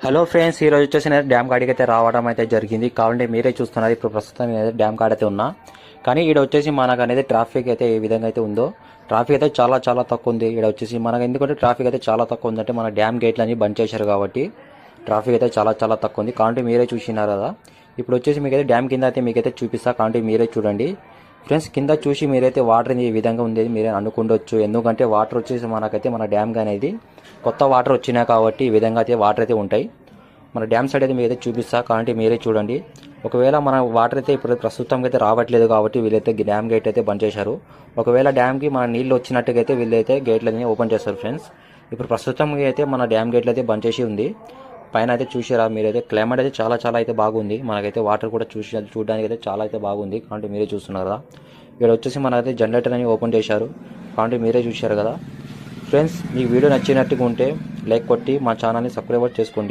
Hello friends, ఈ రోజు వచ్చేసి నేను డ్యామ్ కాడికి అయితే రావడం అయితే జరిగింది. కావాలంటే మీరే చూస్తున్నారు. ఇప్పుడు ప్రస్తుతం నేనైతే డ్యామ్ కాడ అయితే ఉన్నా. కానీ ఈడ వచ్చేసి మనకు అనేది ట్రాఫిక్ అయితే ఏ విధంగా అయితే ఉందో, ట్రాఫిక్ అయితే చాలా చాలా తక్కువ ఉంది. ఈడ వచ్చేసి మనకు ఎందుకంటే ట్రాఫిక్ అయితే చాలా తక్కువ ఉందంటే మన డ్యామ్ గేట్లన్నీ బంద్ చేశారు కాబట్టి ట్రాఫిక్ అయితే చాలా చాలా తక్కువ ఉంది. కాబట్టి మీరే చూసినారు కదా. ఇప్పుడు వచ్చేసి మీకైతే డ్యామ్ కింద అయితే మీకైతే చూపిస్తా. కాబట్టి మీరే చూడండి ఫ్రెండ్స్. కింద చూసి మీరైతే వాటర్ ఈ విధంగా ఉంది మీరే అనుకుండొచ్చు. ఎందుకంటే వాటర్ వచ్చేసి మనకైతే మన డ్యామ్ అనేది కొత్త వాటర్ వచ్చినాయి కాబట్టి ఈ విధంగా అయితే వాటర్ అయితే ఉంటాయి. మన డ్యామ్ సైడ్ అయితే మీరైతే చూపిస్తా. కాబట్టి మీరే చూడండి. ఒకవేళ మన వాటర్ అయితే ఇప్పుడు ప్రస్తుతం అయితే రావట్లేదు కాబట్టి వీళ్ళైతే డ్యామ్ గేట్ అయితే బంద్ చేశారు. ఒకవేళ డ్యామ్కి మన నీళ్ళు వచ్చినట్టుగా అయితే వీళ్ళైతే గేట్లని ఓపెన్ చేస్తారు ఫ్రెండ్స్. ఇప్పుడు ప్రస్తుతం అయితే మన డ్యామ్ గేట్లు అయితే బంద్ చేసి ఉంది. పైన అయితే చూసారా మీరైతే క్లైమేట్ అయితే చాలా చాలా అయితే బాగుంది. మనకైతే వాటర్ కూడా చూడడానికి అయితే చాలా అయితే బాగుంది. కాబట్టి మీరే చూస్తున్నారు కదా. ఇక్కడ వచ్చేసి మనకైతే జనరేటర్ అని ఓపెన్ చేశారు. కాబట్టి మీరే చూశారు కదా ఫ్రెండ్స్. మీకు వీడియో నచ్చినట్టుగా ఉంటే లైక్ కొట్టి మా ఛానల్ని సబ్స్క్రైబ్ చేసుకోండి.